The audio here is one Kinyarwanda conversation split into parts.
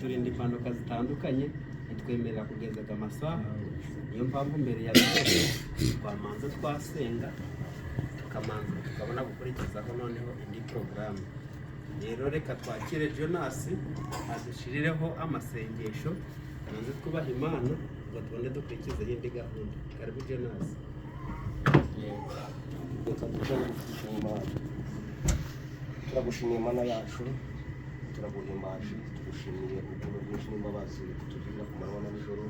turinda impanuka zitandukanye, itwemerera kugezaga amasaha. Niyo mpamvu mbere ya byose twamanza twasenga tukamanza tukabona gukurikizaho noneho indi porogaramu. Rero reka twakire Jonas adushirireho amasengesho, tubanze twubaha Imana ngo tubone dukurikize indi gahunda. Karibu Jonas. Turagushimiye Mana yacu, turaguhimbaje, tugushimiye urukundo rwinshi n'imbabazi tugirira ku manywa na nijoro.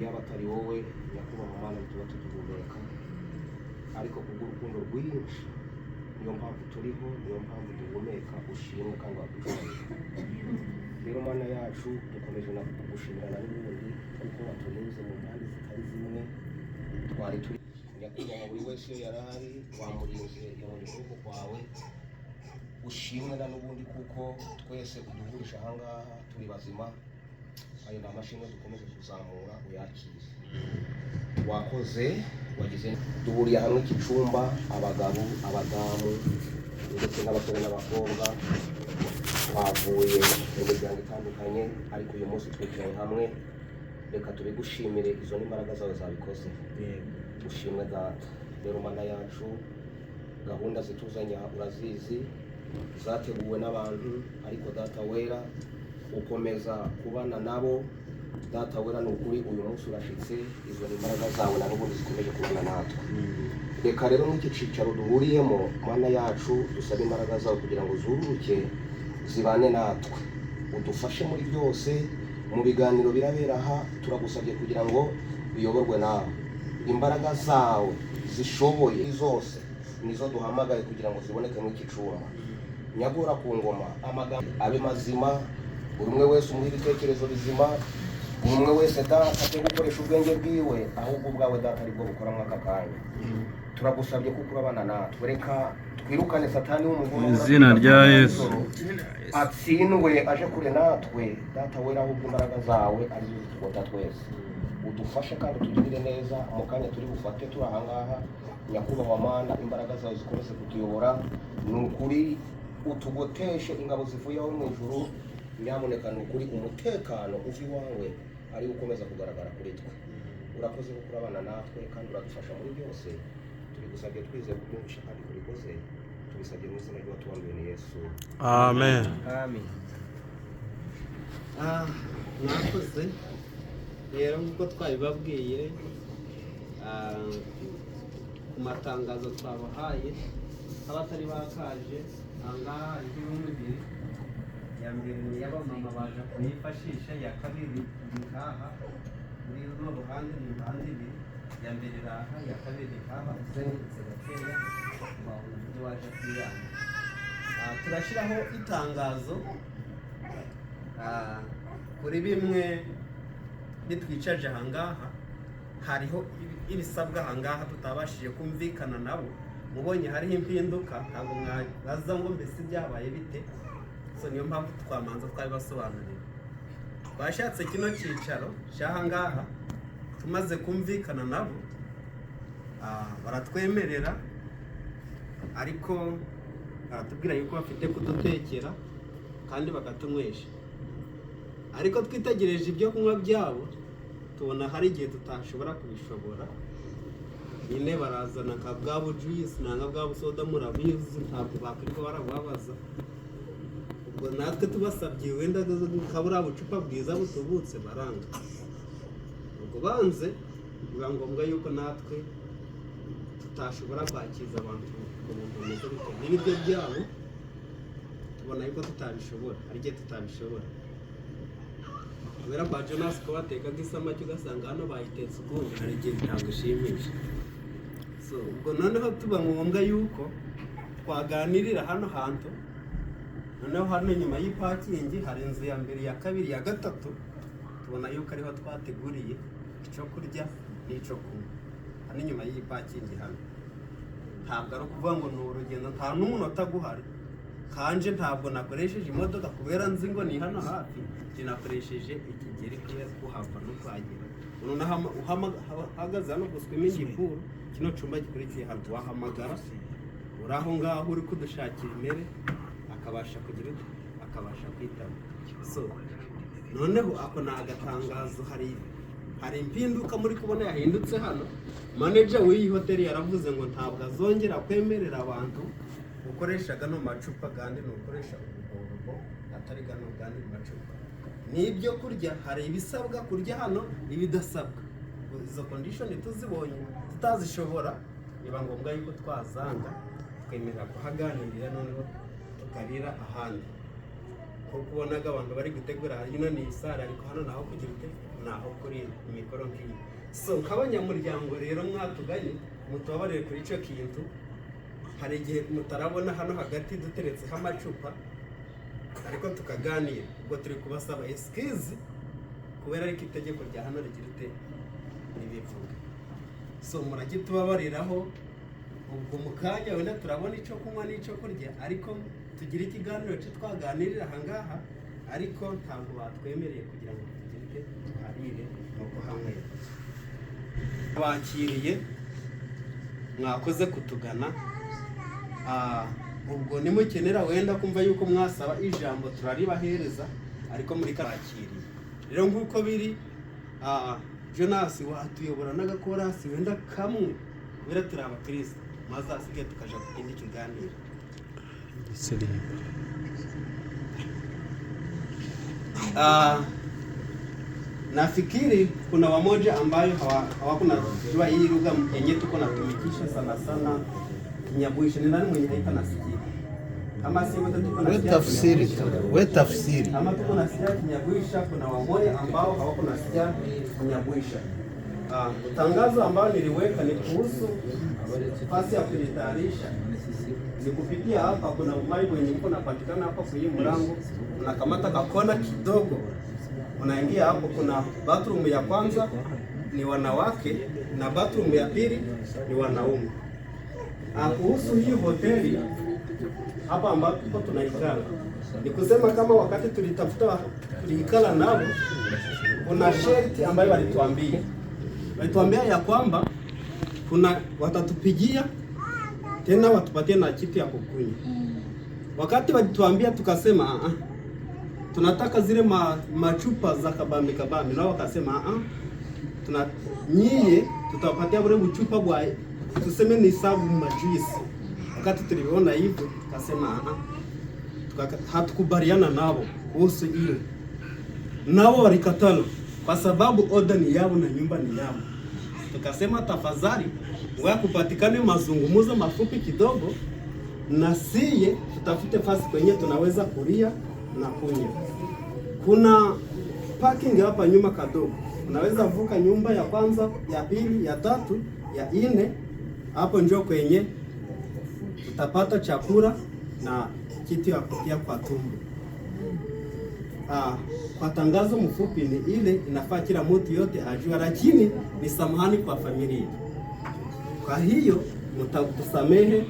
Yaba atari wowe nyakubahwa Mana tuba tugihumeka, ariko kubw'urukundo rwinshi niyo mpamvu turiho, niyo mpamvu duhumeka. Ushimwe kandi wadushimire. Rero Mana yacu dukomeje no kugushimira n'ubundi kuko waturinze mu mpande zitari zimwe. Twari turi nyakubahwa, buri wese iyo yari ari wamurinze yabonye ukuboko kwawe. Ushimwe na n'ubundi kuko twese uduhurisha ahangaha turi bazima. Ayo ni amashimwe dukomeje kuzamura, uyakire. Wakoze, wagize. Duhuriye hamwe iki cyumba, abagabo, abadamu ndetse n'abasore n'abakobwa, twavuye mu miryango itandukanye, ariko uyu munsi twicaye hamwe. Reka tubigushimire, izo n'imbaraga zawe zabikoze. Ushimwe Data. Rero Mana yacu, gahunda zituzanya urazizi, zateguwe n'abantu, ariko Data wera ukomeza kubana nabo. Data wera ni ukuri, uyu munsi urashitse, izo n'imbaraga zawe na n'ubundi zikomeje kubana natwe. Reka rero n'iki cyicaro duhuriyemo Mana yacu, dusaba imbaraga zawe kugira ngo zururuke zibane natwe. Udufashe muri byose, mu biganiro birabera aha, turagusabye kugira ngo biyoborwe nawe. Imbaraga zawe zishoboye zose nizo duhamagaye kugira ngo ziboneke mu iki cyumba. Nyagura ku ngoma, amagambo abe mazima, buri umwe wese umuha ibitekerezo bizima, buri umwe wese Data ajye gukoresha ubwenge bwiwe, ahubwo ubwawe Data aribwo bukoramo aka kanya. Turagusabye kuko urabana natwe. Reka twirukane Satani w'umugore mu izina rya Yesu, atsindwe aje kure natwe. Data wera, ahubwo imbaraga zawe arizo zitugota twese. Udufashe kandi utugirire neza mu kanya turi bufate turi ahangaha. Nyakubahwa Mana, imbaraga zawe zikomeze kutuyobora. Ni ukuri utugoteshe ingabo zivuyeho mu ijuru. Nyamuneka ni ukuri umutekano uva iwawe ari ukomeza kugaragara kuri twe. Urakoze kuko urabana natwe kandi uradufasha muri byose. Tubigusabye twizeye kubyumvisha kandi kubikoze. Tubisabye mu izina ry'uwatubanduye ni Yesu. amen. Amen. Mwakoze. Rero nk'uko twabibabwiye ku matangazo twabahaye, abatari bakaje ahangaha hariho ibintu bibiri. Ya mbere ni iy'abamama baje kuyifashisha, iya kabiri ni nkaha muri runo ruhande, ni impande ibiri. Ya mbere iraha, iya kabiri nkaha uzengurutse gakeya wabona uburyo waje kwiranga. Turashyiraho itangazo kuri bimwe nitwicaje ahangaha. Hariho ibisabwa ahangaha tutabashije kumvikana nabo. Mubonye hariho impinduka, ntabwo mwabaza ngo mbese byabaye bite. So niyo mpamvu twamanza twabibasobanurira. Twashatse kino cyicaro cy'ahangaha, tumaze kumvikana nabo baratwemerera, ariko baratubwira yuko bafite kudutekera kandi bakatunywesha. Ariko twitegereje ibyo kunywa byabo, tubona hari igihe tutashobora kubishobora. Nyine barazana nka bwa bujuice nanga bwa busoda, murabizi ntabwo bakwirirwa barababaza. Ubwo natwe tubasabye wenda nkabura bucupa bwiza butubutse baranga. Ubwo banze biba ngombwa yuko natwe tutashobora kwakiza abantu ku buntu bumeze bityo. N'ibiryo byabo tubona yuko tutabishobora, hari igihe tutabishobora. Kubera kwa Jonas ko batekaga isamaki ugasanga hano bayitetse ukundi, hari igihe ntabwo ishimisha. So ubwo noneho tuba ngombwa yuko twaganirira hano hantu. Noneho hano nyuma y'ipakingi hari inzu ya mbere, ya kabiri, ya gatatu. Tubona yuko ariho twateguriye icyo kurya n'icyo kunywa. Hano nyuma y'ipakingi hano. Ntabwo ari ukuvuga ngo ni urugendo, nta n'umunota guhari. Kanje ntabwo nakoresheje imodoka kubera nzi ngo ni hano hafi. Nakoresheje ikigeri kiye kuhava no kwagera. Unonaha uhagaze hano guswima igipuru, kino cumba gikurikiye hano wahamagara. Uraho ngaho uri kudushakira imere, akabasha kugira akabasha kwitaba. So noneho ako ni agatangazo, hari impinduka muri kubona yahindutse hano. Manager w'iyi hoteli yaravuze ngo ntabwo azongera kwemerera abantu gukoresha gano macupa kandi nukoresha ubuhombo atari gano kandi macupa. N'ibyo kurya hari ibisabwa kurya hano n'ibidasabwa. Izo condition tuzibonye tutazishobora niba ngombwa yuko twazanga twemerera kuhaganirira noneho tukarira ahandi. Kuko ubonaga abantu bari gutegura hino ni isara ariko hano naho kugira ute naho kuri mikoro ngiyi. So nk'abanyamuryango rero mwatuganye mutubabarire kuri ico kintu. Hari igihe mutarabona hano hagati duteretseho amacupa ariko tukaganira, ubwo turi kubasaba excuse kubera ariko itegeko rya hano rigira ite nibivuga. So muragitubabariraho, ubwo mukanya wenda turabona ico kunywa n'ico kurya ariko tugira ikiganiro cyo twaganirira ahangaha ariko ntabwo batwemereye kugira ngo tugire tuharire nuko hamwe. Bakiriye mwakoze kutugana, ubwo nimukenera wenda kumva yuko mwasaba ijambo turaribahereza ariko muri karakiriye. Rero nk'uko biri Jonas watuyobora n'agakorasi wenda kamwe wera turi abakristo maze asige tukaja kindi kiganiro. Nafikiri kuna wamoja ambayo hawakuna jua hii lugha yenye tuko natumikisha sana sana Kinyabwisha. Ni nani mwenye haipa nasikia? Ama si wote tuko nasikia we tafsiri. Ama tuko nasikia Kinyabwisha, kuna wamoja ambao hawako nasikia Kinyabwisha. Tangazo ambalo niliweka ni kuhusu nafasi ya kujitayarisha. Ni kupitia hapa kuna umai wenye uko napatikana hapa kwa hii mlango, unakamata kakona kidogo. Unaingia hapo, kuna bathroom ya kwanza ni wanawake na bathroom ya pili ni wanaume. Kuhusu hii hoteli hapa ambapo tunaikala, ni kusema kama wakati tulikala nao, kuna sharti ambayo walituambia ya kwamba kuna watatupigia tena watupatie na kitu ya kukunywa. Wakati walituambia tukasema tunataka zile machupa za kabambi, nao wakasema nyie tutawapatia bure buchupa bwa tuseme ni sabu majuisi. Wakati tuliona hivyo tukasema hatukubaliana nao kuhusu ile. Nao walikatala kwa sababu oda ni yao na nyumba ni yao. Tukasema tafadhali wewe kupatikane mazungumzo mafupi kidogo na siye tutafute fasi kwenye tunaweza kulia na kunywa. Kuna parking hapa nyuma kadogo. Unaweza vuka nyumba ya kwanza, ya pili, ya tatu, ya nne. Hapo njoo kwenye utapata chakula na kitu ya kutia kwa tumbo. Kwa tangazo mfupi ni ile inafaa kila mtu yote ajua, lakini ni samahani kwa familia. Kwa hiyo mtakusamehe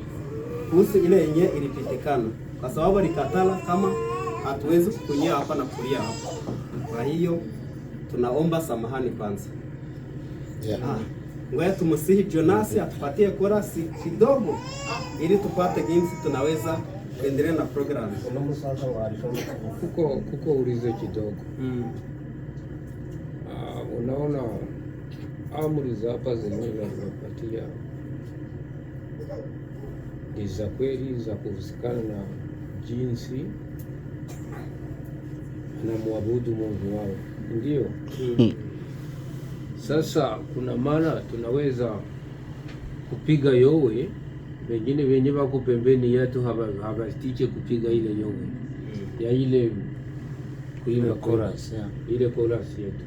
kuhusu ile yenye ilipitikana kwa sababu alikatala kama hatuwezi kukunyia hapa na kulia hapa. Kwa hiyo tunaomba samahani kwanza. Ngoja tumusihi Jonas atupatie korasi kidogo ili tupate jinsi tunaweza kuendelea na program. Kuko ulize kidogo. Unaona amri za hapa zenyewe wanapatia ni za kweli za kuhusikana na jinsi anamwabudu Mungu wao, ndio? Sasa kuna maana tunaweza kupiga yowe, wengine wenye wako pembeni yetu hawatiche kupiga ile yowe ya ile kuimba chorus, ile chorus yetu,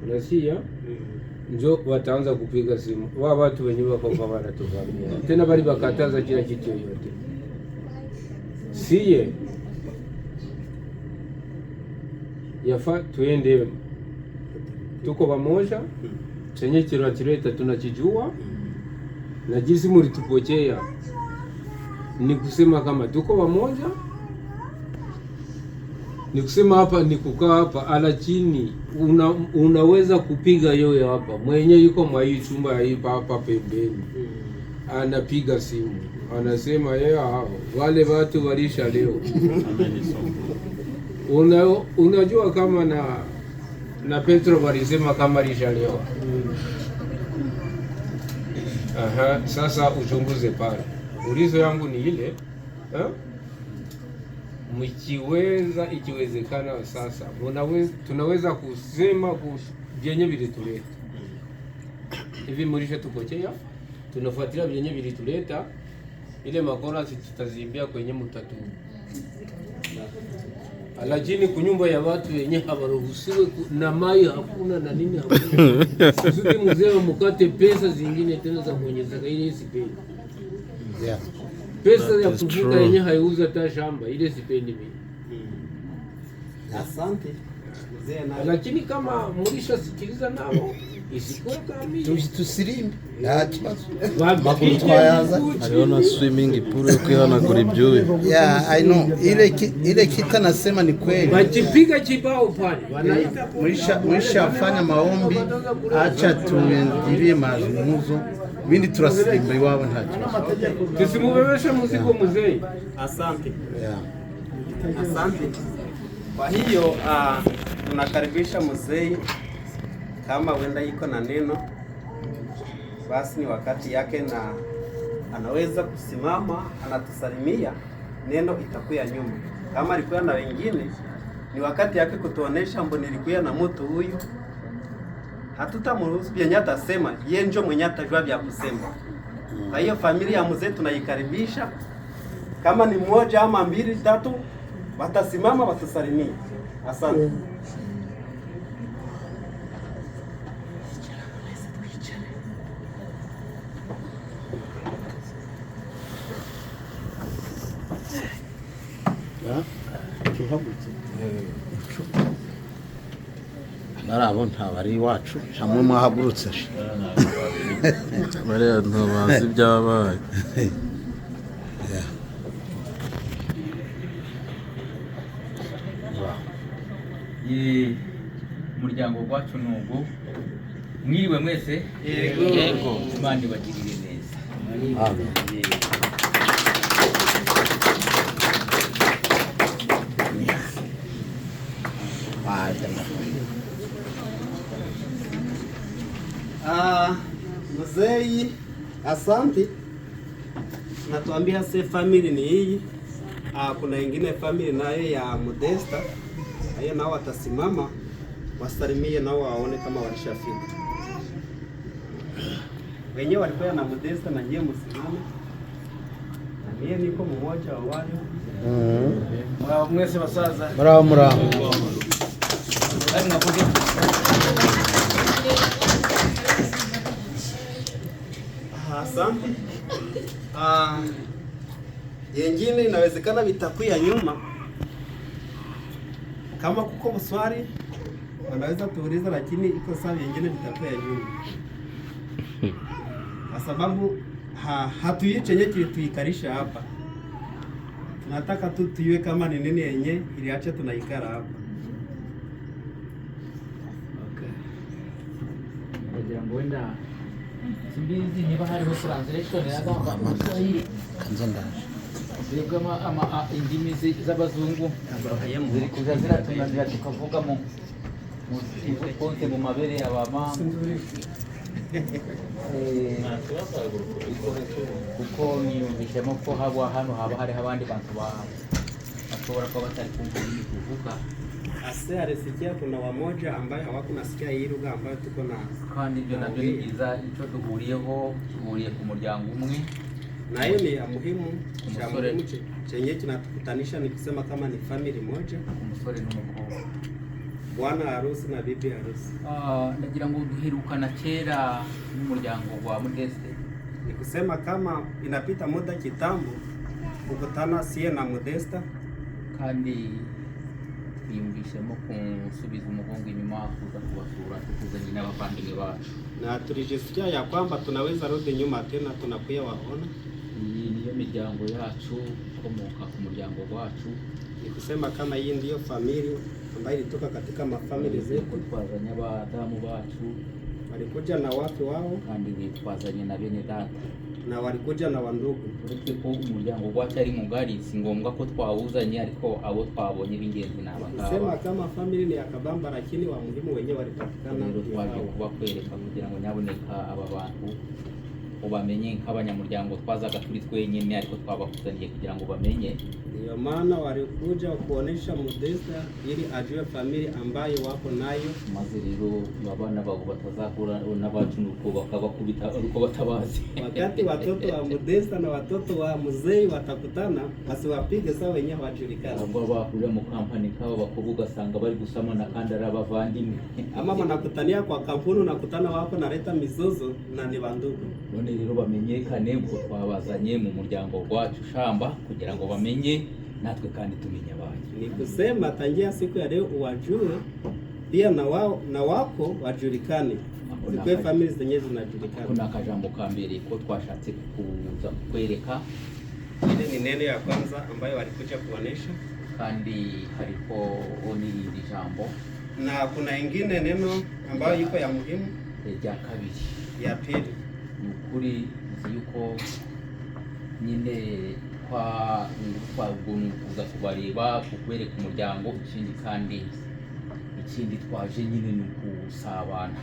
unasikia? Njo wataanza kupiga simu watu wenye wako kwa wanatuvamia tena, bali bakataza kila kitu yote. Siye yafaa tuende, tuko pamoja, chenye kireta tunachijua, na jinsi mlitupokea ni kusema kama tuko pamoja, ni kusema hapa ni kukaa hapa ala chini, unaweza kupiga yoyo hapa, mwenye yuko mwa hii chumba hapa pembeni anapiga simu anasema yeye wale watu walisha leo Unajua kama na Petro walisema kama alishalewa. Aha, sasa uchunguze pale. Ulizo yangu ni ile ikiwezekana sasa tunaweza kusema vyenye vilituleta hivi, mulisha tukokea, tunafuatilia vyenye vilituleta, ile makora tutazimbia kwenye mtatu, lakini kunyumba ya watu wenye hawaruhusiwe na mai hakuna na nini hakuna. Sisi mzee mkate pesa zingine tena za kuonyesha ile sipendi. Yeah. Pesa ya kuvuka yenye haiuza hata shamba ile sipendi mimi. Asante. Lakini kama mulisha sikiliza nao isikuwe kamili. Tusirimbe. Ya kibazo. Makuru twayaza. Aliona swimming pool kwa na kuribjui. Yeah, I know. Ile kita nasema ni kweli. Wakipiga kibao pale. Wanaita mwisha fanya maombi, acha tuendelee mazungumzo. Bindi turasirimba iwabo nta kibazo. Tusimubebeshe muziko mzee. Asante. Yeah. Asante. Kwa hiyo tunakaribisha mzee, kama wenda iko na neno basi ni wakati yake, na anaweza kusimama anatusalimia, neno itakuya nyuma. Kama alikuwa na wengine ni wakati yake kutuonesha mbo nilikuwa na mtu huyu, hatutamruhusu vyenye atasema, yeye ndio mwenye atajua vya kusema. Kwa hiyo familia ya mzee tunaikaribisha, kama ni mmoja ama mbili tatu watasimama watusalimie. Asante. Narabo ntabari iwacu hamwe mwahagurutse. Bariya ntabazi byabaye. Umuryango wacu nugo mwiriwe mwese. Yego. Imana ibagirire neza. Amen. Mzee, asante. Natuambia se family ni hii. Kuna ingine family nayo ya Modesta. Haya nao watasimama wasalimie, nao waone kama walishafika. Wenyewe walikuwa na Modesta na nyie msimame. Na mie niko mmoja wa wale. Mwa mwese basaza. Bravo. Asante. Yengine inawezekana vitakuya nyuma. Kama kuko mswari wanaweza tuuliza, lakini iko sawa, yengine vitakuya nyuma. Kwa sababu hatuichenye tuikarisha hapa. Tunataka tu tuiwe kama ni nini yenye iliacha tunaikara hapa. Ngira wenda simbizi niba hariho translation yagamba mu Kiswahili Kanza ndaje. Zigama ama indimi z'abazungu ziri kuza ziratunanira tukavuga mu konte mu mabere y'abama kuko niyumvishemo ko hano haba hari abandi bantu bashobora kuba batari kumva ibintu tuvuga. Ase alisikia kuna wamoja ambayo hawakunasikia hii lugha ambayo tuko na, kandi ibyo nabyo ni byiza, icyo duhuriye ku muryango umwe, na hiyo ni ya muhimu. Cha muhimu chenye kinatukutanisha ni kusema kama ni family moja, umusore n'umukobwa, bwana harusi na bibi harusi. Nagira ngo duherukana kera n'umuryango wa Modeste. Ni kusema kama inapita muda kitambo kukutana sie na Modesta, kandi twiyumvishemo kusubiza umugongo inyuma kuza kubasura tukuzanye n'abavandimwe bacu, na tulijisikia ya kwamba tunaweza rudi nyuma tena tunakuya waona. Iyi niyo miryango yacu ikomoka ku muryango wacu. Ni kusema kama hii ndiyo familia ambayo ilitoka katika mafamili zetu. Twazanye abadamu bacu, walikuja na watu wao, kandi twazanye na bene data. na walikuja na wandugu. uretse ko umuryango wacu ari mugari si ngombwa ko twawuzanye, ariko abo twabonye b'ingenzi ni aba Sema ngaba. kama family ni ya kabamba, lakini wa muhimu wenyewe walipatikana. Rero twaje kubakwereka kugira ngo nyaboneka aba bantu ubamenye nk'abanyamuryango twazaga turi twenyine, ariko twabakuzaniye kugira ngo bamenye. Ndio maana walikuja kuonesha Modesta ili ajue family ambayo wako nayo. Maze rero abana babo batazakura n'abacu nuko bakabakubita uko batabazi. Wakati watoto wa Modesta na watoto wa mzee watakutana, wasiwapige sawa wenyewe hawajulikana. Abo bahurira mu kampani kabo bakobwa ugasanga bari gusamana kandi ari abavandimwe. Ama mnakutania kwa kampuni, unakutana wapo naleta mizozo na ni bandugu. None rero bamenyekane ko twabazanye mu muryango wacu Shamba kugira ngo bamenye natwe kandi tumenye abantu. Ni kusema tangia siku ya leo uwajue pia na wao na wako wajulikane. Zikwe family zenyewe zinajulikana. Kuna akajambo ka mbere ko twashatse kuza kwereka, Ile ni neno ya kwanza ambayo walikuja kuonesha, kandi hariko n'irindi jambo na kuna ingine neno ambayo iko ya muhimu rya kabiri. ya pili. Ni ukuri nzi yuko nyine kuza kubareba kukwereka umuryango, ikindi twaje nyine ni ukusabana.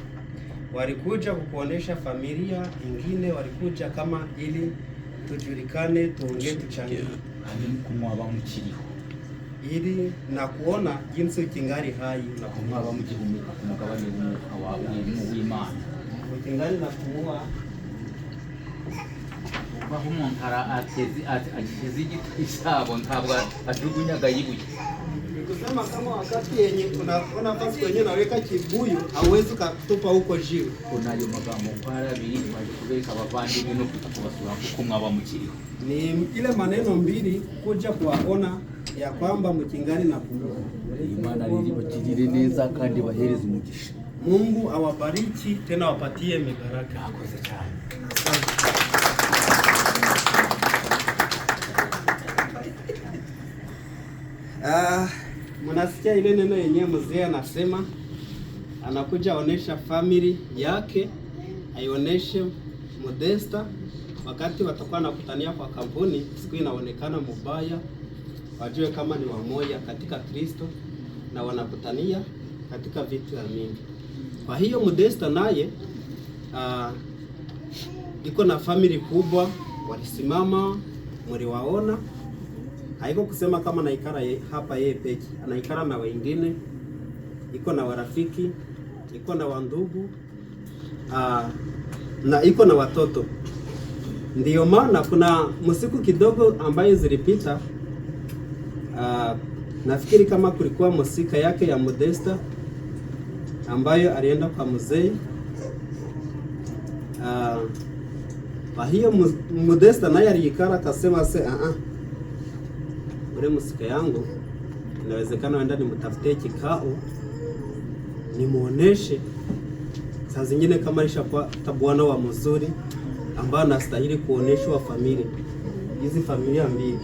Walikuja kukuonesha familia ingine, walikuja kama ili tujulikane, tuongee, tuchangie, kandi kumwaba mukiriho, ili na kuona jinsi kingali hai na kumwaba mugihumeka ku mugabane w'umwuka wawe w'Imana. kingali na kuua. Aho umuntu agishyize igiti isabo ntabwo ajugunyaga yibuye. Kusema kama wakati yenye unaona nafasi kwenye naweka kibuyu, hauwezi kutupa huko jiwe. Kuna ayo magambo kwa abiri twaje kubereka abavandimwe no kubasura kuko mwaba mukiriho. Ni ile maneno mbili kuja kuwaona ya kwamba mkingali na kuua. Imana riri bakirire neza kandi bahereze umugisha. Mungu awabariki tena wapatie mibaraka. Akoze cyane. Mnasikia ile neno yenyewe mzee anasema, anakuja onesha family yake, aioneshe Modesta. Wakati watakuwa nakutania kwa kampuni, siku inaonekana mubaya, wajue kama ni wamoja katika Kristo na wanakutania katika vitu ya mingi. Kwa hiyo Modesta naye iko na family kubwa, walisimama, mliwaona. Haiko kusema kama naikara hapa yeye peke, anaikara na wengine, iko na warafiki, iko na wandugu, na iko na watoto. Ndiyo maana kuna msiku kidogo ambayo zilipita, nafikiri kama kulikuwa musika yake ya Modesta ambayo alienda kwa mzee. Kwa hiyo Modesta naye aliikara akasema ule musika yangu inawezekana wenda nimutafutie kikao nimuoneshe saa zingine kama alishapata bwana wa mzuri ambao anastahili kuoneshwa familia hizi, familia mbili.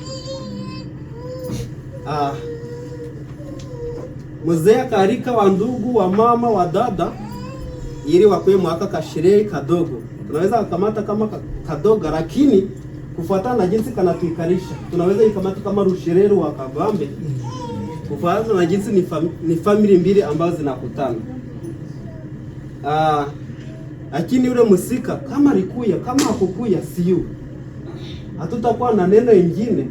Mzee akarika wa ndugu wa mama wa dada ili wakwe mwaka kasherehe kadogo. Tunaweza kukamata kama kadogo, lakini kufuatana na jinsi kanatuikarisha tunaweza ikamata kama rusherero wa kabambe, kufuatana na jinsi ni family mbili ambazo zinakutana. Lakini yule musika kama alikuya kama hakukuya siyo, hatutakuwa na neno ingine,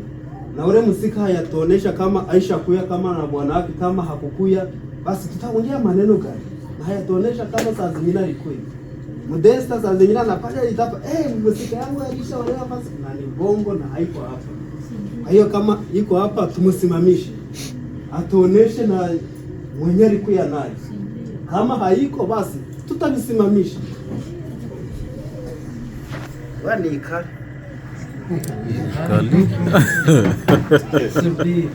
na ule musika hayatuonesha kama Aisha kuya kama na bwana wake, kama hakukuya basi tutaongea maneno gani, na hayatuonesha kama saa zingine alikuya. Modesta saa zingine anafanya itapa musika yangu Aisha wale hapa na ni bongo na haiko hapa. Kwa hiyo kama iko hapa tumusimamishe, atuoneshe na mwenye alikuya naye. Kama haiko basi tutavisimamisha. Wani ikali. Kali. Simbi.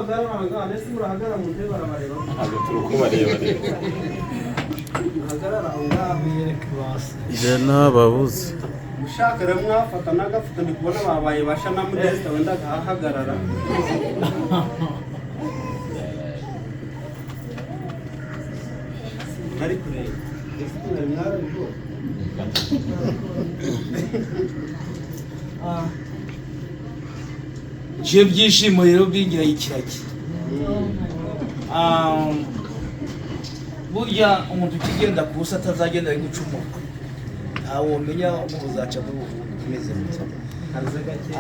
muhagarara nese murahagara mu ntebe barabareba ntabwo turi kubareba rero muhagarara aho ngaho yereke basi je nababuze mushaka rero mwafata n'agafoto ndi kubona babaye basha na Modeste wenda gahagarara ari kureba ese mwari mwarabibona je byishimo rero bingira ikiragi burya umuntu ukigenda kusa atazagenda ari gucumuka ntawe womenya ngo uzaca muri ubu umeze gutya kaze gake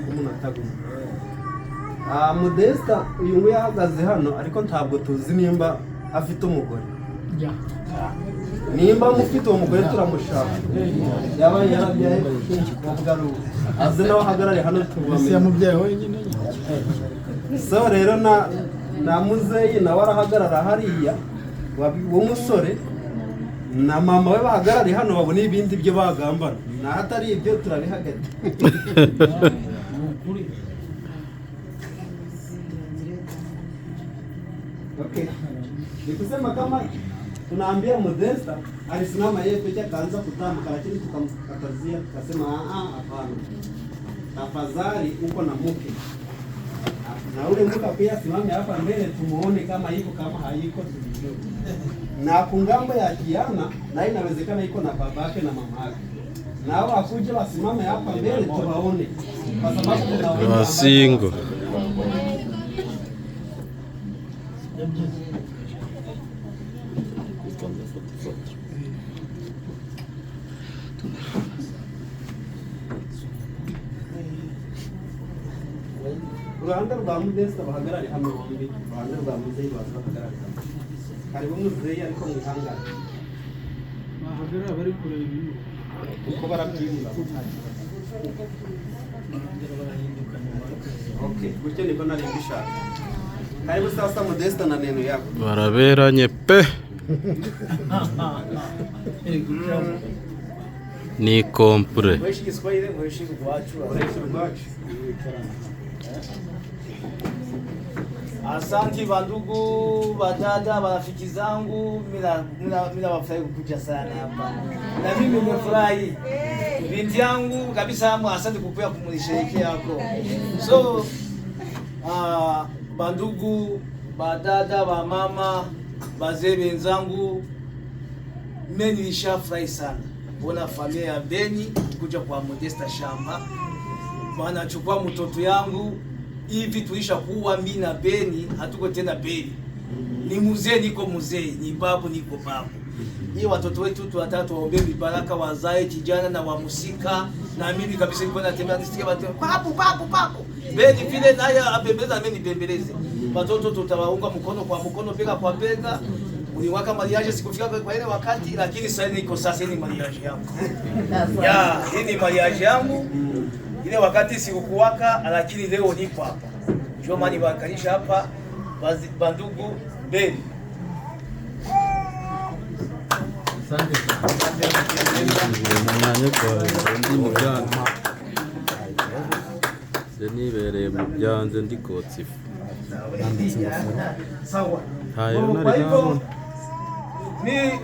umuntu ataguma Modeste uyu nguyu yahagaze hano ariko ntabwo tuzi nimba afite umugore nimba mufite uwo mugore turamushaka yaba yarabyaye kuvuga rubu aze nawe ahagarare hano tubamenye yamubyaye wenyine so rero na muzeyi nawe arahagarara hariya w'umusore na mama we bahagarare hano babone ibindi byo bagambana naho atari ibyo turabihagati okay nikusema kama tunaambia Modeste alisimama yeye pekee akaanza kutamka, lakini tukamkatazia tukasema hapana, tafadhali uko na mke na ule mke pia simame hapa mbele tumuone kama iko kama haiko tujue. Na kungambo ya Kiana na inawezekana iko na babake na mama yake, nao akuje wasimame hapa mbele tuwaone, kwa sababu tunaona wasingo Uruhande rwa Modeste bahagarare hano bombi, uruhande rwa muzeyi bahagarare hano. Karibu muzeyi ariko mwihangane. Bahagarara bari kureba ibintu. Uko barabyimura. Okay, gutyo niko nari mbishaka. Karibu sasa Modeste na neno yako. baraberanye pe ni kompre mweshi Kiswahili mweshi Rwacu. Asante bandugu, badada, marafiki zangu, mina wafurahi kukuja sana hapa. Na mimi nimefurahi. Binti yangu kabisa hamu, asante kukuya kumunisherekea hapo. So bandugu, badada, ba mama, bazee wenzangu, mimi nilishafurahi sana. Bona familia ya Beni kuja kwa Modeste shamba. Maana chukua mtoto yangu hivi tulisha kuwa mimi na Beni, hatuko tena Beni. Ni mzee niko mzee, ni babu niko babu. Hii watoto wetu tunataka tuwaombee baraka wazae kijana na wamusika, na mimi kabisa niko natembea nisikia watu babu. Beni vile naye apembeza mimi nipembeleze. Watoto tutawaunga mkono kwa mkono, bega kwa bega. Uliwaka mariage sikufika kwa ile wakati, lakini sasa niko sasa ni mariage yangu. Ya, hii ni mariage yangu. Ile wakati sikukuwaka, lakini leo nipo hapa. Ndio maana niwakanisha hapa bandugu Beni. umwanya kwa ndi mu byanze nibereye mu byanze ndi kotsifu Sawa. hayo Kwa nari hivyo nabona ni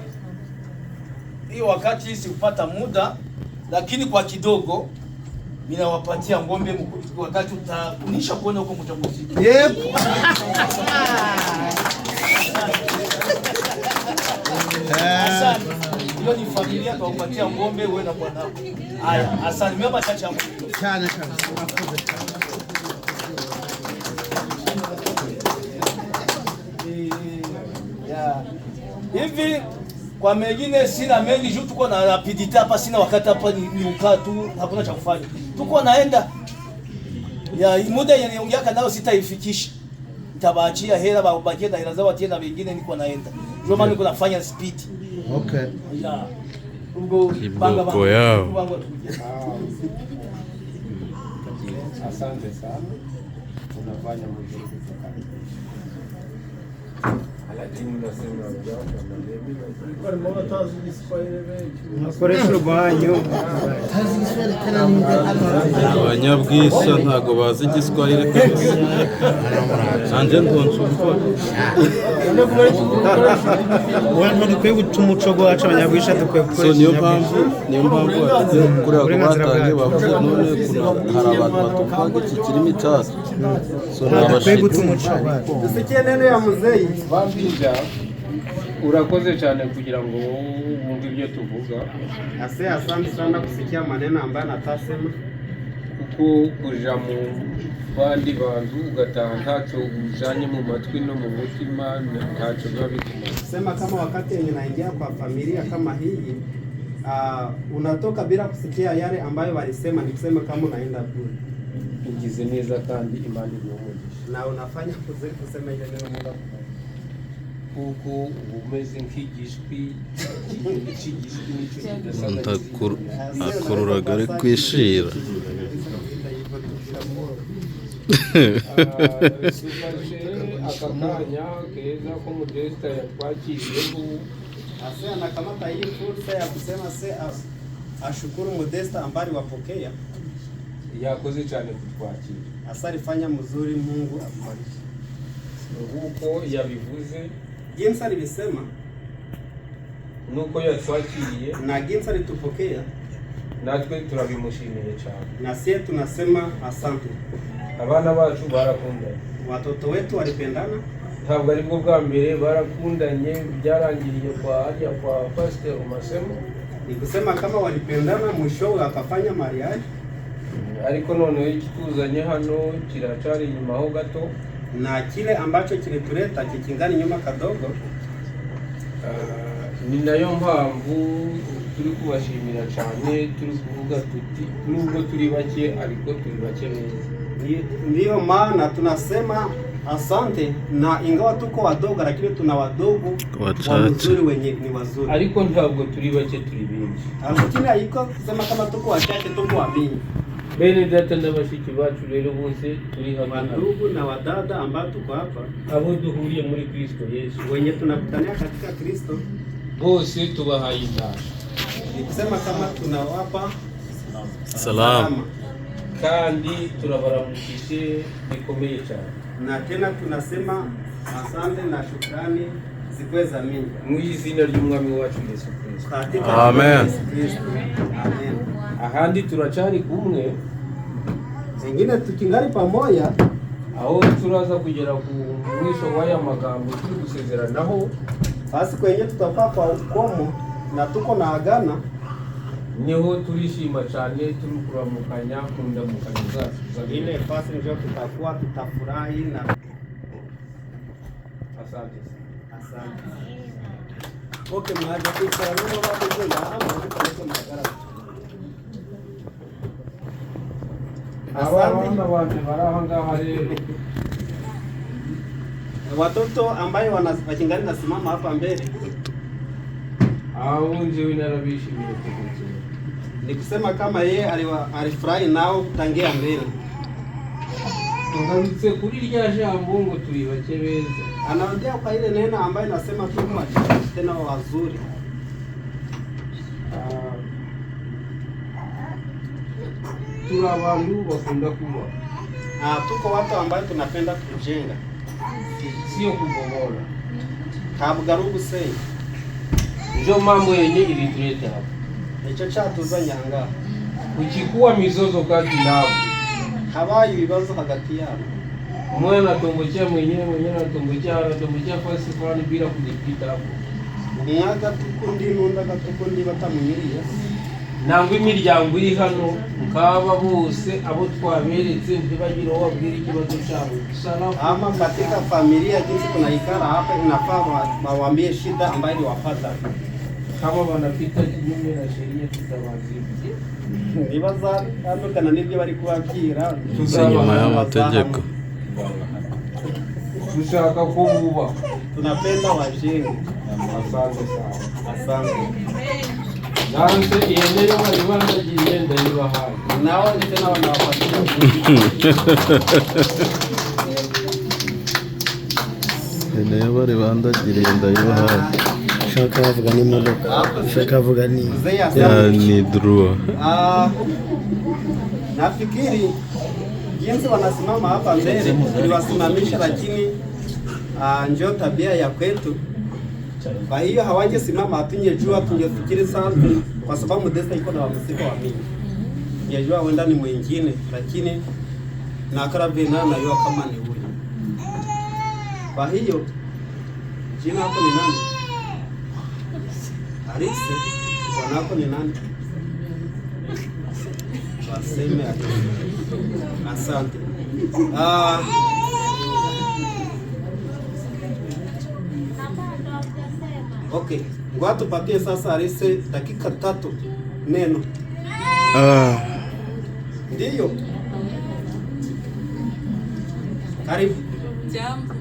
hii wakati sikupata muda, lakini kwa kidogo ninawapatia ngombe wakati utakunisha kuona huko mchaguzi. Yep. Asante. Hiyo ni familia tuwapatia ngombe wewe na bwanako. Haya, asante. Mimi machache hapo. Cyane kabisa. Hivi kwa mengine sina mengi juu tuko na rapidite hapa, sina wakati hapa ni ukaa tu, hakuna cha kufanya. Tuko naenda ya muda yenye ungeaka nao sitaifikisha. Nitabaachia hela babakie na hela zao tena wengine niko naenda. Ndio maana niko nafanya speed. Okay. Ya. Ubwo Kiboko yao. Asante sana, unafanya mzuri sana. lakini nasema Nakoresha urwanyu. abanyabwisa ntago bazi igiswahili kabisa nanjye ndonsumva Abantu dukwiye guca umuco gwacu abanyabwisha dukwiye so gukoresha. niyo mpamvu kuriya ko batangiye bavuze none hari abantu batuvuga iki kirimo icyatsi so Dukwiye guca nabashimira umuco gwacu. Dusikiye nene ya muzeyi. bambija urakoze cyane kugira ngo wumve ibyo tuvuga Asante sana kusikia maneno ambayo natasema. kuko kuja mu bandi bantu ugataha ntacyo ujanye mu matwi no mu mutima ntacyo biba bikumara. Sema kama wakati yenye naingia kwa familia kama hii unatoka bila kusikia yale ambayo walisema, ni kusema kama unaenda bure. Ugize neza kandi Imana iguhumugisha. Na unafanya kusema ile neno Mungu akubariki. Kuko umeze nk'igishwi cy'igishwi nicyo kidasaga akururaga ari kwishira sufashe aka kanya keza ko Modesta yatwakiriyeho. Anakamata hii fursa ya kusema ashukuru Modesta ambaye wapokea. Yakoze cyane kutwakira. Alifanya mzuri, Mungu akubariki. Nguko yabivuze Jinsi alisema nuko yatwakiriye na jinsi alitupokea, natwe turabimushimiye cyane. na sisi tunasema asante. Abana bacu barakundanye, Watoto wetu walipendana. ntabwo ari bwo bwa mbere barakundanye, byarangiriye kwa Pastor Masemo. Ni kusema kama walipendana mwisho akafanya mariage. Ariko noneho ikituzanye hano kiracari inyuma ho gato, Na kile ambacho kilituleta kikingani nyuma kadogo. ni nayo mpamvu turi kubashimira cyane, turi kuvuga tuti nubwo turi bake ariko turi bake neza. Ndiyo maana tunasema asante, na ingawa tuko wadogo lakini tuna wadogo wazuri wenye ni wazuri. Ariko ntabwo turi bake, turi benshi. Lakini haiko kusema kama tuko wachache, tuko wamingi. Bene data na bashiki bacu rero bose turi hamwe, Ndugu na wadada ambao tuko hapa, abo duhuriye muri Kristo Yesu, wenye tunakutania katika Kristo, bose tubahaye indasha. ni kusema kama tunawapa salamu kandi turabaramukije bikomeye cyane. na tena tunasema asante na shukrani zikuwe za mingi Mu izina ry'umwami wacu Yesu Kristo. katika Amen. Yesu Kristo. Amen. Ahandi turacari kumwe, Wengine tukingali pamoja, aho turaza kugera ku mwisho w'aya magambo turi gusezeranaho, basi kwenye tutakuwa kwa ukomo na tuko na agana, niho turishima cyane, turi kuramukanya ku ndamukanyo zacu. ile basi ndio tutakuwa tutafurahi na Asante. asante. Okay, mwaje kwicara ndio watu kwenda hapo kwa magara. Abana banje baraho ngaha rero, Watoto ambayo wakingani nasimama hapa mbele, aho njyewe narabishimiye kuvuga. ni kusema kama yeye alifurahi nao tangia mbele. Tugarutse kuri rya jambo ngo turi bake beza. Anaongea kwa ile neno ambayo nasema tuko wachache tena wazuri. Turi abantu bakunda kuba, Tuko watu ambayo tunapenda kujenga. sio kubomola. Kabugarugu sei. Ndio mambo yenye ilituleta hapa. Nicyo cyatuzanye aha. Kuchukua mizozo kati nao. Habaye ibibazo hagati yabo. Mmoja anatombokea mwenyewe, mwingine anatombokea fasi fulani bila kujipita hapo. Umwaga tukundi n'undi agatukundi batamunyiriye. Nangwa imiryango iri hano nkaba bose abo twaberetse ntibagire uwo babwira ikibazo cyabo. Salamu. Ama katika familia jinsi tunaikara hapa, inafaa wawaambie shida ambayo iliwapata. Kama wanapita kinyume na sheria tutawaadhibu. Nibaza tandukana n'ibyo bari kubabwira, inyuma y'amategeko. Dushaka ko buba. Tunapenda wajenge. Asante sana. Asante. Nanse iyenero bari bandagiye ndayibahaye. Nao tena wanawapatia. nayo bari bandagiriye ndayibahaye. Shaka bavuga ni imodoka. Shaka bavuga ni Ni drua. Nafikiri jinsi wanasimama hapa mbele tuliwasimamisha, lakini ndio tabia ya kwetu. Kwa hiyo hawangesimama, hatungejua, tungefikiri sana, kwa sababu Modesta iko na wamsika wa mingi. Ningejua wenda ni mwingine, lakini na Karavena najua kama ni huyu. Kwa hiyo jina lako ni nani? Arise. Bwana wako ni nani? Waseme asante. Okay, ngoja tupatie sasa Arise dakika 3 neno. Ndiyo. Karibu. Jambo.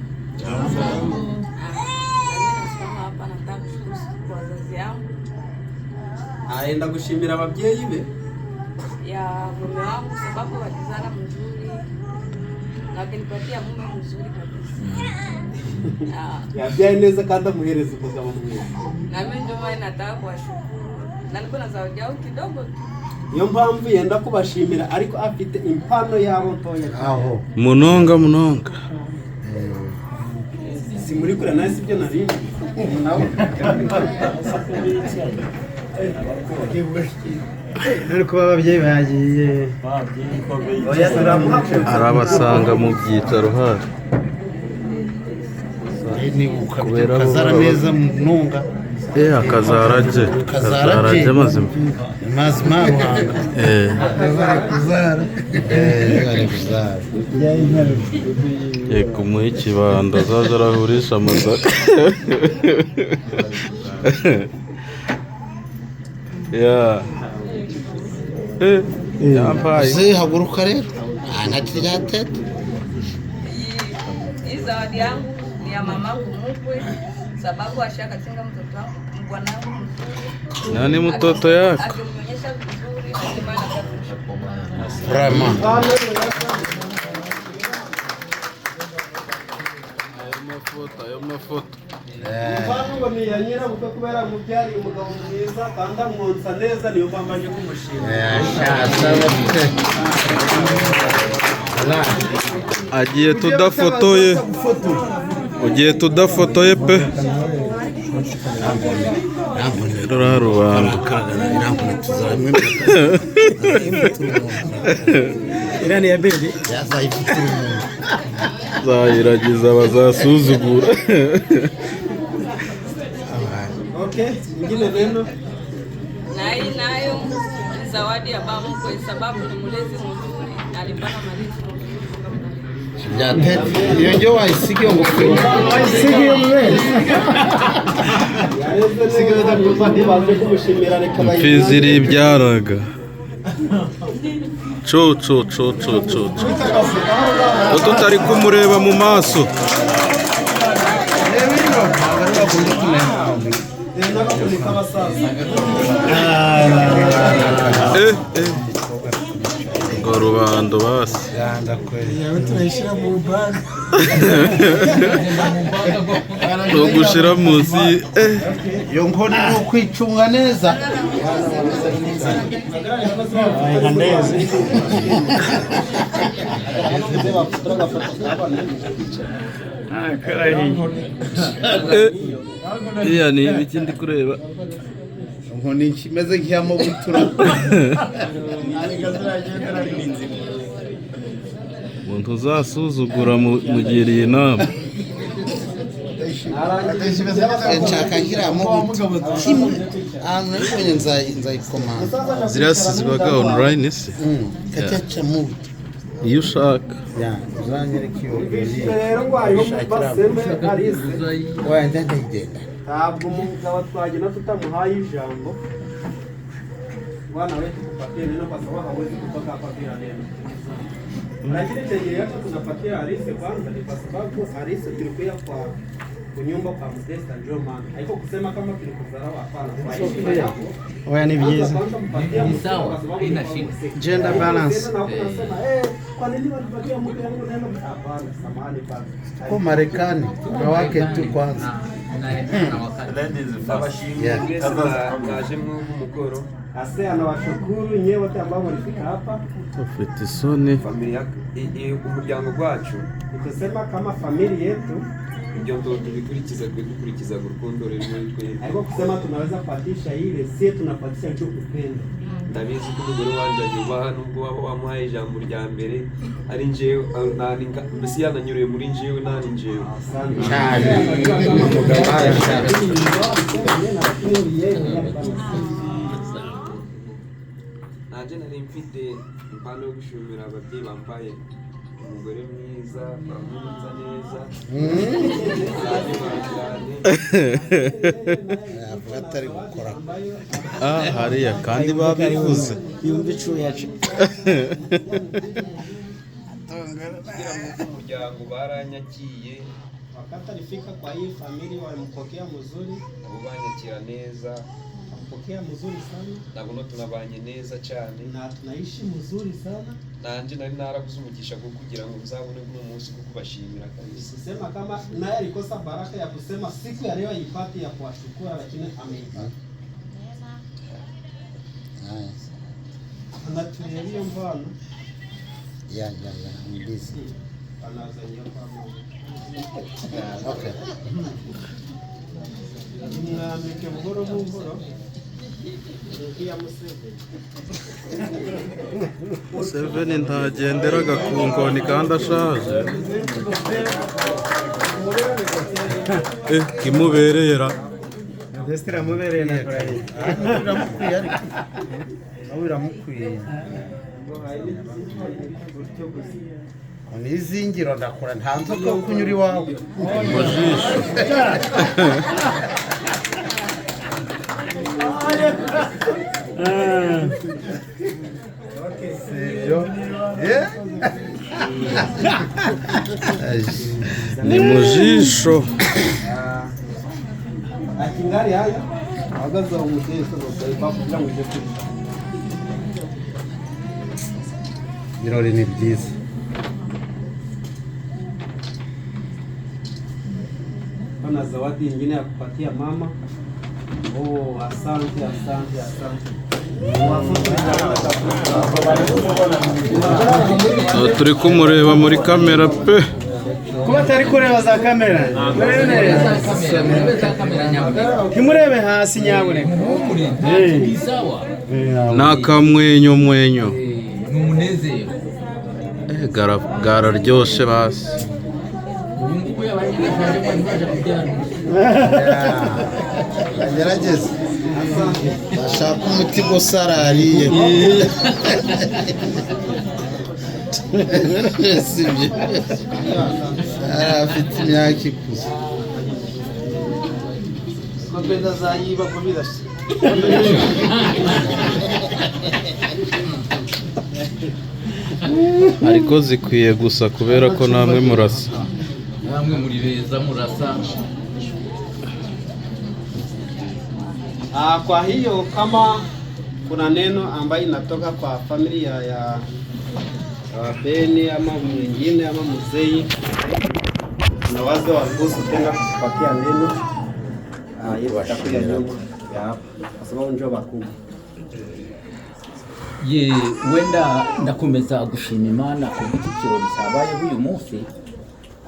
Hapa nataka kushukuru kwa wazazi wangu. Aenda kushimira ababyeyi be Ya mume wangu sababu walizala mzuri. Na wakinipatia mume mzuri kabisa. yabyaye neza kandi amuhereza umugabo mwiza. Na mimi ndio maana nataka kuwashukuru. Na niko na zawadi yao kidogo tu. Niyo mpamvu yenda kubashimira, ariko afite impano yabo ntoya. aho. Munonga. Si muri kure nawe sibyo narindi. Nawe. Ariko ababyeyi bagiye. Oya turamuha. Arabasanga mu byicaro hafi. Ni Kubera ukazara neza mununga. Akazaraje mazima. Mazima ruhanga. Kuzara. Bari kuzara. Kumuha ikibanda azaza arahurisha amasaka. Yampaye. Haguruka rero. Anakirya tete. Hii zawadi yangu ni ya mamangu mkwe sababu ashakatenga mtoto wangu bwanangu mzuri. Nani mtoto yako? Akimnyonyesha vizuri hatimaye atakushukuru. Rama. Ayo mafoto. Impano ngo ni ya nyirabukwe kubera mubyari umugabo mwiza kandi amwonsa neza, niyo mpamvu aje kumushimira. Agiye tudafotoye. Ugiye tudafotoye pe. Rora rubanda. Irani ya bendi Zahiragiza bazasuzugura. Okay, ingine neno. Na hii nayo ni zawadi ya baba mkwe sababu ni mlezi mzuri, alipata malezi mzuri. Ya tete. Iyo ndio waisikia ngofero. Waisikia mwe. Baje kumushimira reka Imfizi iri ibyaraga. Cho. Tutari kumureba mu maso. Ngo rubando basi. No gushira munsi. Iyo nkoni no kwicunga neza. Iya ni ibiki ndi kureba. Nkoni kimeze nk'iyamo gutura. Umuntu uzasuzugura mugiriye inama. Nshaka nk'iramo kimwe. Nibonye nzayikomanga. Zirasizibaga online se. Kacaca mu. Iyo ushaka. Uzanyereka iyo. rero ngo hariho baseme Arise. Wenda ndagenda. Ntabwo umugabo twagenda tutamuhaye ijambo. Bwana wetu kupatia neno kwa sababu hawezi kutoka hapa bila neno. Lakini chenye yake tunapatia Arise kwanza ni kwa sababu Arise tulikuwa kwa kunyumba kwa Modesta ndio maana. Haiko kusema kama tulikudharau hapana. Oya ni byiza. Ni sawa, haina shida. Gender balance. Kwa nini walipatia mke wangu neno? Hapana, samahani bana. Kwa Marekani wake tu kwanza. Naje mwugu mukoro. Ase anawashukuru nyewe wote ambao walifika hapa. Ufite isoni. Familia umuryango wacu. Nikusema kama familia yetu ibyo ndo dukurikiza urukundo rero twe. Haiko kusema tunaweza kupatisha ile, sie tunapatisha cyo kupenda. Ndabizi ko umugore wanje agiye nubwo waba wamuhaye ijambo rya mbere ari njewe mbese yananyuriye muri njewe nani njewe. Naje nari mfite impano yo gushimira ababyeyi bampaye umugore mwiza bamwumva neza. Atari gukora. Hariya kandi babivuze. Yumva icuyacu. Umuryango baranyakiye. Wakati alifika kwa hii familia walimpokea mzuri, Banyakira neza. Pokea mzuri sana. Nabono tunabanye neza cyane. Na tunaishi mzuri sana. Nanje nari naraguze umugisha bwo kugira ngo nzabone uno munsi bwo kubashimira kabisa. Kusema kama naye alikosa baraka ya kusema siku ya leo ipati ya kuwashukuru, lakini ameipata. Anatueleza mfano. Ya mbizi. Anazania kwa Mungu. Okay. Mwamike buhoro buhoro. Museveni ntagenderaga ku ngoni kandi ashaje. Kimuberera. Destra mubereye na kuri. Biramukwiye ariko. Biramukwiye. Nizingiro ndakora nta nzoka yo kunyura iwawe. Mujisho. Ni mujisho. Akingari haya agaza umutesa no kugira ngo ije kuri. Birori ni byiza. Kuna zawadi nyingine ya kupatia mama. Oh, asante. Turi kumureba muri kamera pe. Kuba tari kureba za kamera. Kimurebe hasi nyaboneka. Ni sawa. Nakamwenyo mwenyo. Ni umunezero. Gararyoshe basi. Ubu ngubu yabaye baje kubyara. Gerageza. Bashaka umuti gusarariye. Sibyo. Afite imyaka ikuze. Kopenda zayiba kubirashe. Ariko zikwiye gusa kubera ko namwe murasa. Namwe muri beza murasa. Kwa hiyo kama kuna neno ambayo inatoka kwa familia ya Beni ama mwingine ama mzee, na wazo waruhusu tena kupatia neno atakuja nyuma ya hapa kwa sababu njoo bakubwa. Ye wenda ndakomeza gushima Imana ku bw'iki kirori cyabaye uyu munsi,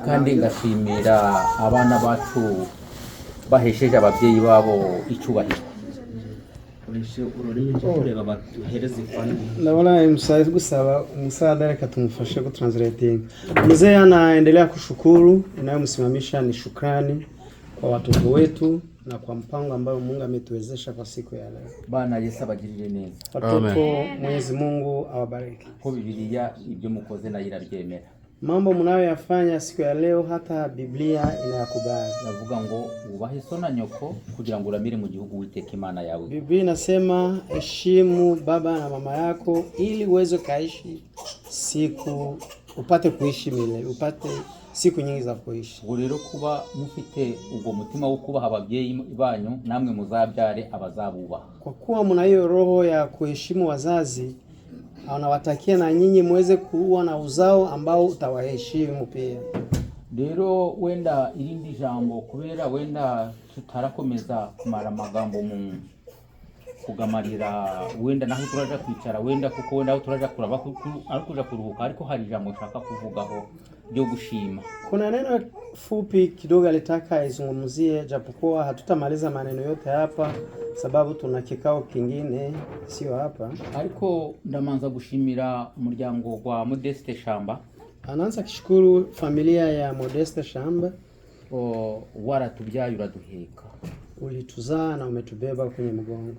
kandi ngashimira abana bacu bahesheje ababyeyi babo icyubahiro. Naona msaada kusaba msaada reka tumfashe ku translating. Mzee anaendelea kushukuru, inayomsimamisha ni shukrani kwa watoto wetu na kwa mpango ambao Mungu ametuwezesha kwa siku ya leo. Bana Yesu abagirire neza. Watoto Mwenyezi Mungu awabariki. Ko Bibiliya ibyo mukoze nayo irabyemera. Mambo mnayoyafanya siku ya leo hata Biblia inayakubali. Navuga ngo ubahe so na nyoko kugira ngo uramire mu gihugu witeka Imana yawe. Biblia inasema heshimu baba na mama yako ili uweze kaishi siku upate kuishi milele, upate siku nyingi za kuishi. Ubwo rero kuba mufite ubwo mutima wo kubaha ababyeyi banyu, namwe muzabyare abazabubaha. Kwa kuwa mna hiyo roho ya kuheshimu wazazi, anawatakia na nyinyi muweze kuwa na uzao ambao utawaheshimu pia. Rero wenda irindi jambo kubera wenda tutarakomeza kumara amagambo mu kugamarira wenda naho turaja kwicara wenda kuko wenda aho turaja kuraba ariko kuja kuruhuka, ariko hari jambo nshaka kuvugaho ryo gushima. Kuna neno fupi kidogo alitaka izungumzie, japokuwa hatutamaliza maneno yote hapa sababu tuna kikao kingine sio hapa. Ariko ndamanza gushimira umuryango wa Modeste Shamba. Anaanza kishukuru familia ya Modeste Shamba. Waratubyaye uraduheka, ulituzaa na umetubeba kwenye mgongo,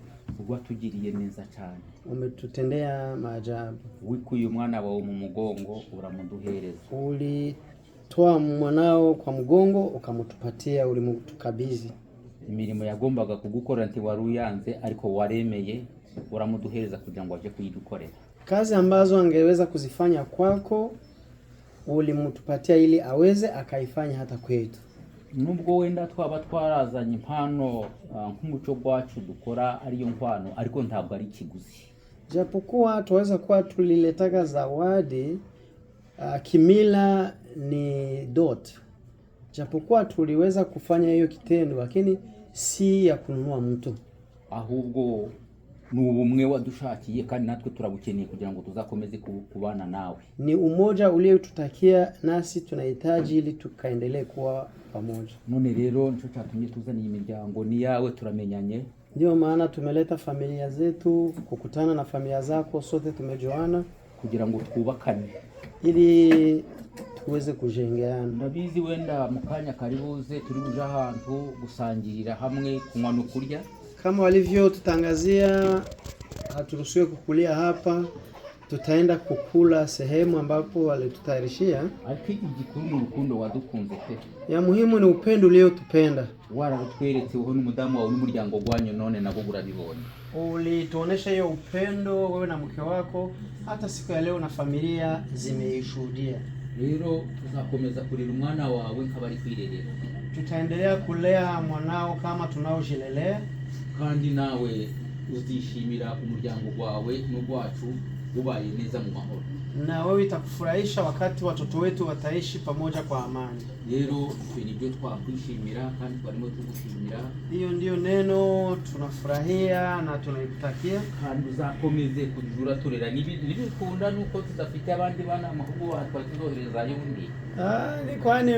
watugiriye neza cyane, umetutendea maajabu. Wikuye umwana wawe mu mugongo uramuduhereza, ulitoa mwanao kwa mgongo ukamutupatia, ulimutukabidhi. Imirimo yagombaga kugukora nti waruyanze ariko waremeye uramuduhereza kugira ngo aje kuyidukorera. Kazi ambazo angeweza kuzifanya kwako ulimutupatia ili aweze akaifanya hata kwetu. Nubwo wenda twaba twarazanye impano nk'umuco gwacu dukora ariyo nkwano, ariko ntabwo ari kiguzi. Japokuwa tuweza kuwa tuliletaka zawadi kimila ni dot. Japokuwa tuliweza kufanya hiyo kitendo, lakini si ya kununua mtu. Ahubwo n'ubumwe wadushakiye kandi natwe turabukeneye kugira ngo tuzakomeze kubana nawe. Ni umoja uliotutakia nasi tunahitaji ili tukaendelee kuwa pamoja. None rero nico cyatumye tuzana iyi miryango ni yawe, turamenyanye. Ndio maana tumeleta familia zetu kukutana na familia zako, sote tumejoana kugira ngo twubakane ili tuweze kujengeana. Ndabizi wenda mukanya karibuze turi buja ahantu gusangirira hamwe kunywa no kurya. Kama walivyo tutangazia haturuhusiwe kukulia hapa, tutaenda kukula sehemu ambapo walitutayarishia. Ariko igikuru mu rukundo wadukunze pe. Ya muhimu ni upendo leo tupenda. Wararutweretse uho n'umudamu wawe n'umuryango gwanyu, none nabo burabibonye. Ulituonesha hiyo upendo wewe na mke wako, hata siku ya leo na familia zimeishuhudia. Rero tuzakomeza kurera umwana wawe nk'abari kwirerera. Tutaendelea kulea mwanao kama tunaojilelea, kandi nawe uzishimira umuryango wawe n'ugwacu ubaye neza mu mahoro. Na wewe itakufurahisha wakati watoto wetu wataishi pamoja kwa amani. Rero twe nibyo twakwishimira kandi twarimo tugushimira. Hiyo ndio neno tunafurahia na tunaikutakia, kandi uzakomeze kujura turera nibikunda nuko tudafite abandi bana amahugurwa twatuzohereza yundi. Ni kwani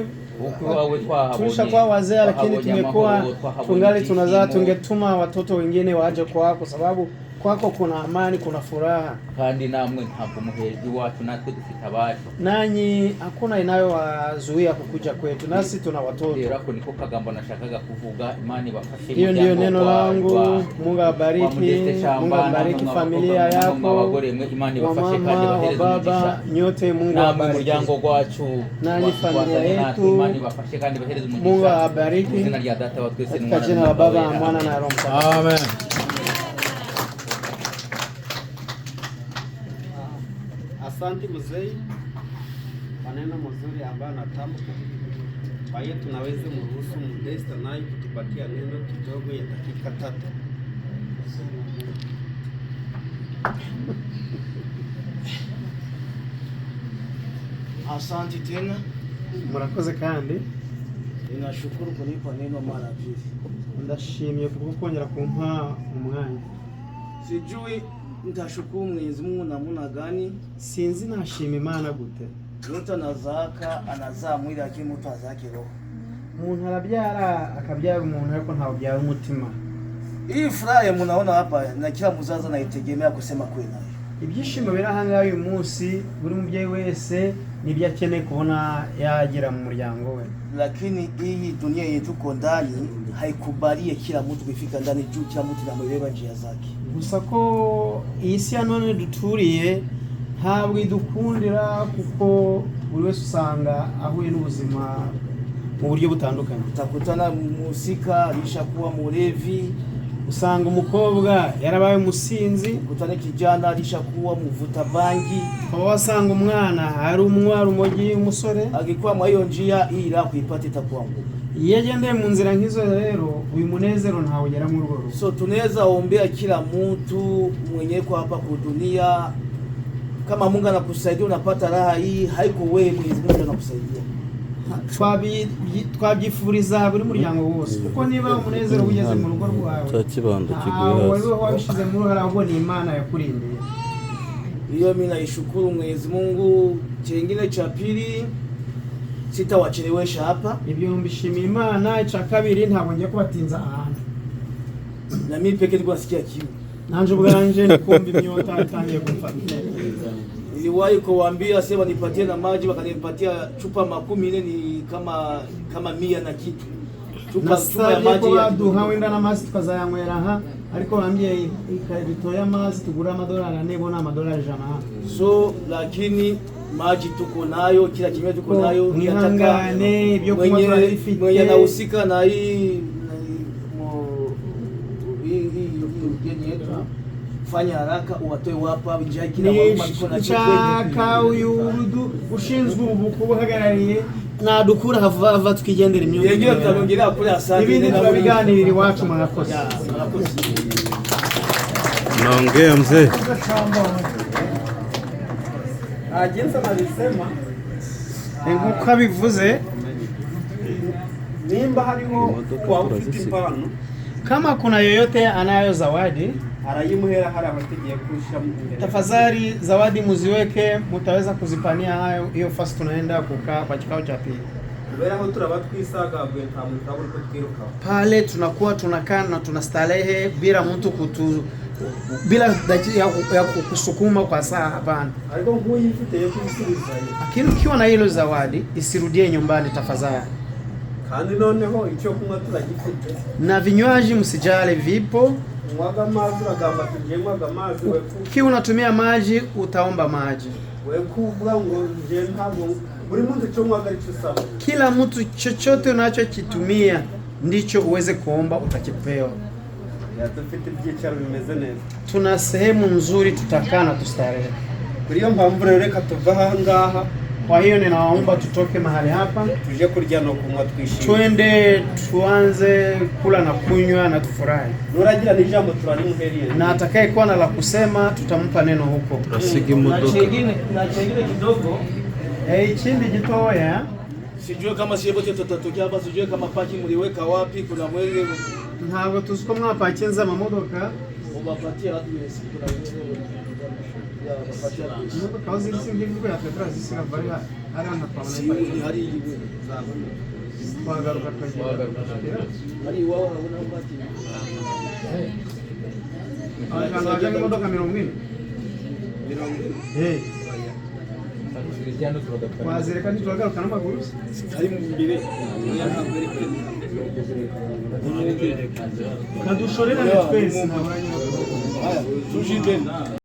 tulishakuwa wazee, lakini tumekuwa tungali tunazaa, tungetuma watoto wengine waje kwako sababu kwako kuna amani, kuna furaha. Kandi namwe ntabwo muhezi wacu natwe dufite abacu. Nanyi hakuna inayowazuia kukuja kwetu, nasi tuna watoto. Rero ko niko kagambo nashakaga kuvuga. Imani bafashe. Hiyo ndio neno langu. Mungu abariki. Mungu abariki familia yako. Imani bafashe kandi bahereze umugisha. Nyote Mungu abariki. Umuryango gwacu. Nanyi familia yetu. Imani bafashe kandi bahereze umugisha. Mungu abariki. Izina rya Data wa twese n'Umwana. Jina la Baba, Mwana na Roho Mtakatifu. Amen. Asante mzee, maneno mazuri ambayo natamka. Kwa hiyo tunaweza mruhusu Modeste naye kutupatia neno kidogo ya dakika 3. Asante tena. Murakoze kandi. Ninashukuru kunipa neno mara pili. Ndashimiye kukongera kumpa umwanya. Sijui nitashukuru Mwenyezi Mungu namuna gani. Sinzi nashima Imana gute. Mtu anazaa mwili lakini mtu azake roho. Umuntu arabyara akabyara umuntu ariko ntawo byara umutima. Hii furaha mnaona hapa na kila mzazi anaitegemea kusema kweli. Ibyishimo birahanga uyu munsi buri mubyeyi wese nibyo akeneye kubona yagira mu muryango we. Lakini hii dunia yetu tuko ndani haikubalie kila mtu kufika ndani juu, kila mtu anamwelewa njia zake. Gusa ko isi ya none duturiye ntabwo idukundira kuko buri wese usanga ahuye n'ubuzima mu buryo butandukanye. Utakutana musika alishakuwa mulevi, usanga umukobwa yarabaye umusinzi, ukutana kijana alishakuwa muvuta bangi, kwa wasanga umwana hari umwari umogi umusore akikuwa mwa hiyo njia ila kuipata itakuwa ngumu. yagendeye mu nzira nk'izo rero uyu munezero ntawugera mu rugo. So tunaweza ombea kila mtu mwenye kwa hapa kwa dunia, kama Mungu anakusaidia unapata raha hii, haiko wewe, Mwenyezi Mungu anakusaidia. Twabyifuriza buri muryango wose kuko niba umunezero ugeze mu rugo rwawe cya kibando kiguye hasi wabishize mu ruhara ahubwo ni Imana yakurindiye. Hiyo mimi naishukuru Mwenyezi Mungu. Kingine cha pili sitawachelewesha hapa, ibyo mbishimiye Imana. Cha kabiri ntabwo ngiye kubatinza ahantu, na mimi pekee nilikuwa nasikia kiu nanje ubwanje nikumva imyota itangiye kumfata. Niliwahi kuwaambia sema nipatie na maji, wakanipatia chupa 10 ni kama 100 na kitu. Chupa ya maji ya duhawenda na mazi tukazayanywera aha, ariko bambye ikarito ya mazi tugura $4 bona $100. So lakini maji tuko nayo, kila kinywa tuko nayo, nihangane ibyo kunywa turabifite. Mwenye anahusika na hii fanya haraka uwatoe wapa njia kila wako chaka uyurudu ushinzwe ubuku buhagarariye nadukura hava tukigendera imyuga yengera tutabongerera kuri asante ibindi turabiganirira iwacu murakoze. naongea mzee jinsi analisema nkuko abivuze, nimba hariho kwa ufite impano, kama kuna yoyote anayo zawadi arayimuhera hari abategiye kurusha mbere, tafadhali zawadi muziweke, mutaweza kuzipania hayo. Hiyo fasi tunaenda kukaa kwa kikao cha pili kubera aho turaba twisagabwe nta muntu aburi ko twiruka pale, tunakuwa tunakaa na tunastarehe bila mtu bila ya kusukuma kwa saa. Hapana, ariko nguyu ifite yo kubisubiza, lakini ukiwa na hilo zawadi isirudie nyumbani tafadhali. Kandi noneho icyo kunywa turagifite na vinywaji msijale, vipo. Mwaga mazi uragamba tujengwa amazi weku, ukiwa unatumia maji utaomba maji weku uvuga ngo nje ntabwo buri muntu cyo mwaga ari cyo. Kila mtu chochote unachokitumia ndicho uweze kuomba utakipewa. Dufite ibyicaro bimeze neza, tuna sehemu nzuri tutakaa na tustarehe. Kwa hiyo mpamvu rero reka tuva aha ngaha. Kwa hiyo ninaomba tutoke mahali hapa tuje kurya no kunywa twishimye, twende tuanze kula na kunywa na tufurahi. Nuragira ni jambo turarimuheriye, na atakaye kuwa na la kusema tutampa neno huko. Turasiga imodoka na chengine kidogo ikindi gitoya, sijue kama siebo tutatokea hapa, sijue kama paki mliweka wapi, kuna mwenge ntabwo tuzi ko mwapakinze amamodoka ubapatia watu wese, kuna wengine ya bapatia kazi singi mvugo ya Petra zisira bari ari anatwabona hari iwe twagaruka twagera hari wao wanabona mbati Anaje imodoka 40 wazireka ntitwagaruka n'amaguru hari mu mbere kadushorera twese tujinde